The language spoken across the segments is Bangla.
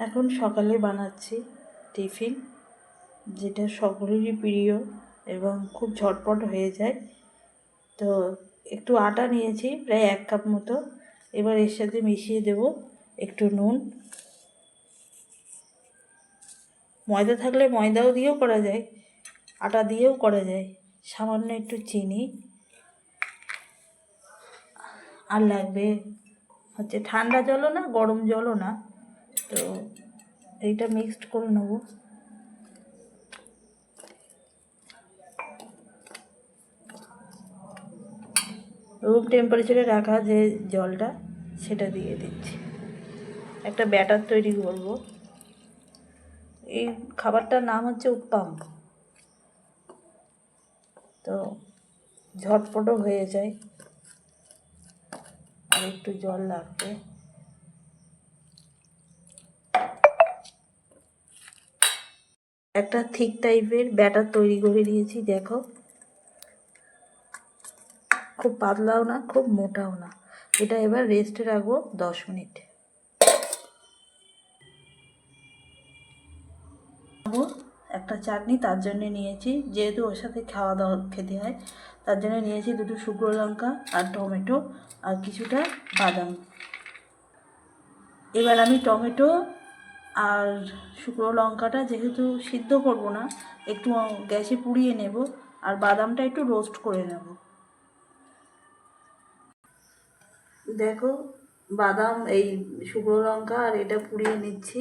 এখন সকালে বানাচ্ছি টিফিন, যেটা সকলেরই প্রিয় এবং খুব ঝটপট হয়ে যায়। তো একটু আটা নিয়েছি, প্রায় 1 কাপ মতো। এবার এর সাথে মিশিয়ে দেব একটু নুন। ময়দা থাকলে ময়দাও দিয়েও করা যায়, আটা দিয়েও করা যায়। সামান্য একটু চিনি, আর লাগবে হচ্ছে ঠান্ডা জলও না, গরম জলও না। তো এইটা মিক্সড করে নেব। রুম টেম্পারেচারে রাখা যে জলটা, সেটা দিয়ে দিচ্ছি। একটা ব্যাটার তৈরি করব। এই খাবারটার নাম হচ্ছে উপ্পাম। তো ঝটপটও হয়ে যায়, আর একটু জল লাগবে। একটা থিক টাইপের ব্যাটার তৈরি করে নিয়েছি, দেখো। খুব পাতলাও না, খুব মোটাও না। এটা এবার রেস্টে রাখবো 10 মিনিট। একটা চাটনি তার জন্য নিয়েছি, যেহেতু ওর সাথে খাওয়া দাওয়া খেতে হয়, তার জন্য নিয়েছি 2টো শুকনো লঙ্কা আর টমেটো আর কিছুটা বাদাম। এবার আমি টমেটো আর শুকনো লঙ্কাটা যেহেতু সিদ্ধ করব না, একটু গ্যাসে পুড়িয়ে নেব, আর বাদামটা একটু রোস্ট করে নেব। দেখো, বাদাম, এই শুকনো লঙ্কা আর এটা পুড়িয়ে নিচ্ছি।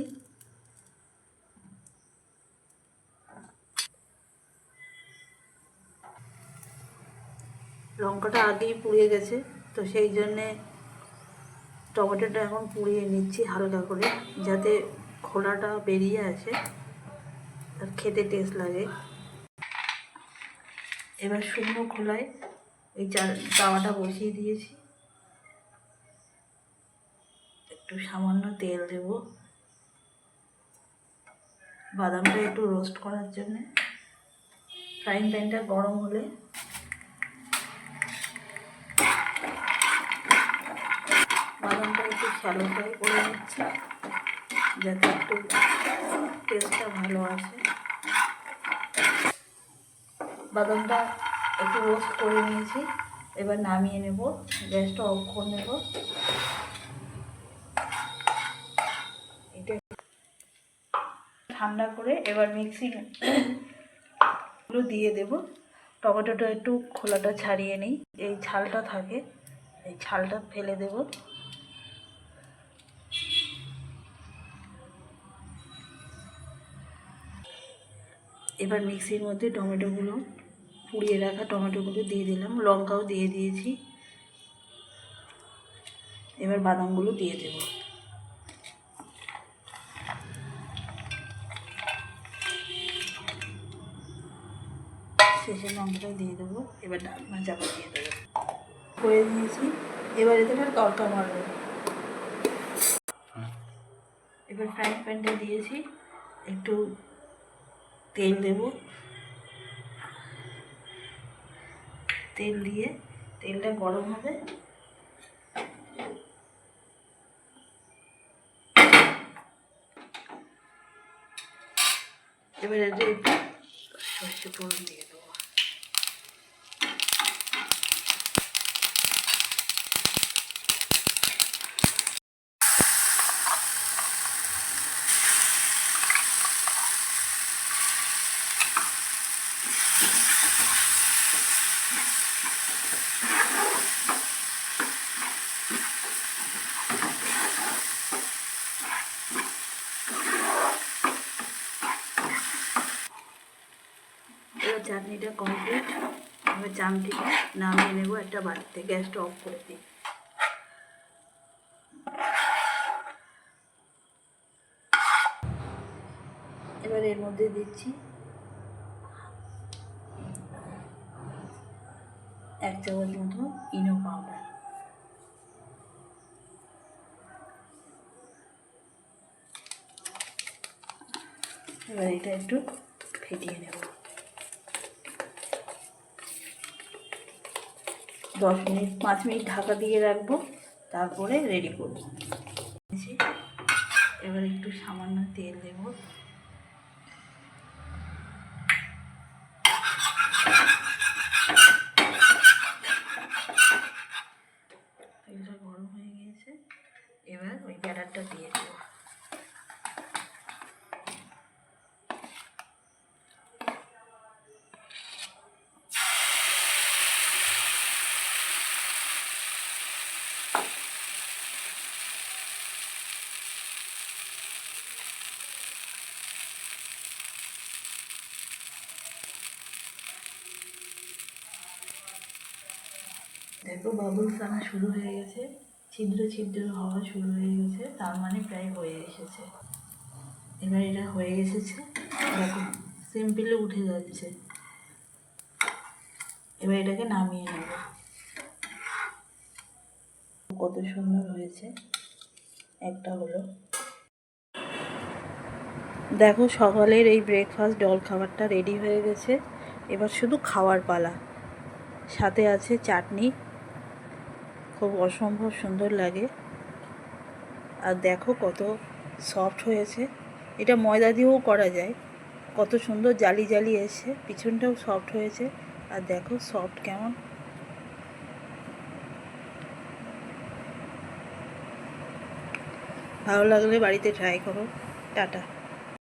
লঙ্কাটা আগেই পুড়িয়ে গেছে, তো সেই জন্যে টমেটোটা এখন পুড়িয়ে নিচ্ছি হালকা করে, যাতে খোলাটা বেরিয়ে আসে আর খেতে টেস্ট লাগে। এবার শুকনো খোলায় এই তাওয়াটা বসিয়ে দিয়েছি। একটু সামান্য তেল দেব বাদামটা একটু রোস্ট করার জন্য। ফ্রাইং প্যানটা গরম হলে বাদামটা একটু শ্যালো ফ্রাই করে নিচ্ছি, যাতে একটু টেস্টটা ভালো আসে। বাদামটা একটু রোস্ট করে নিয়েছি, এবার নামিয়ে নেব, গ্যাসটা অফ করে নেব। এটা ঠান্ডা করে এবার মিক্সিগুলো দিয়ে দেব। টমেটোটা একটু খোলাটা ছাড়িয়ে নিই, এই ছালটা থাকে, এই ছালটা ফেলে দেব। এবার মিক্সির মধ্যে টমেটোগুলো, পুড়িয়ে রাখা টমেটোগুলো দিয়ে দিলাম, লঙ্কাও দিয়ে দিয়েছি। এবার বাদামগুলো দিয়ে দেব। শেষে লঙ্কাটা দিয়ে দেবো। এবার ডাকনা চাপা দিয়ে দেবো। করে দিয়েছি, এবার এতে তড়কা মারবো। এবার ফ্রাইং প্যানটা দিয়েছি, একটু তেল দেব। তেল দিয়ে তেলটা গরম হবে, এবার এতে একটু সর্ষে ফোড়ন দিয়ে দেবো। এবার চাটনিটা কমপ্লিট। এবার চামচিটা নামিয়ে নেব একটা বাটিতে, গ্যাসটা অফ করে দিই। এবার এর মধ্যে দিচ্ছি 1 চামচ মতো ইনো পাউডার। এবার এটা একটু ফেটিয়ে নেব। 5 মিনিট ঢাকা দিয়ে রাখবো, তারপরে রেডি করব। এবার এবার একটু সামান্য তেল দেব। তেলটা গরম হয়ে গিয়েছে, এবার ওই ব্যাটারটা দিয়ে দেব। দেখো বাবলস আনা শুরু হয়ে গেছে, ছিদ্র ছিদ্র হওয়া শুরু হয়ে গেছে, তার মানে প্রায় হয়ে এসেছে। এবার এটা হয়ে এসেছে, দেখো সিম্পলি উঠে যাচ্ছে। এবার এটাকে নামিয়ে নেব। কত সুন্দর হয়েছে, একটা হলো। দেখো সকালের এই ব্রেকফাস্ট জল খাবারটা রেডি হয়ে গেছে, এবার শুধু খাওয়ার পালা। সাথে আছে চাটনি, খুব অসম্ভব সুন্দর লাগে। আর দেখো কত সফট হয়েছে, এটা ময়দা দিয়েও করা যায়। কত সুন্দর জালি জালি এসে, পিছনটাও সফট হয়েছে। আর দেখো সফট কেমন। ভালো লাগলে বাড়িতে ট্রাই করো। টাটা।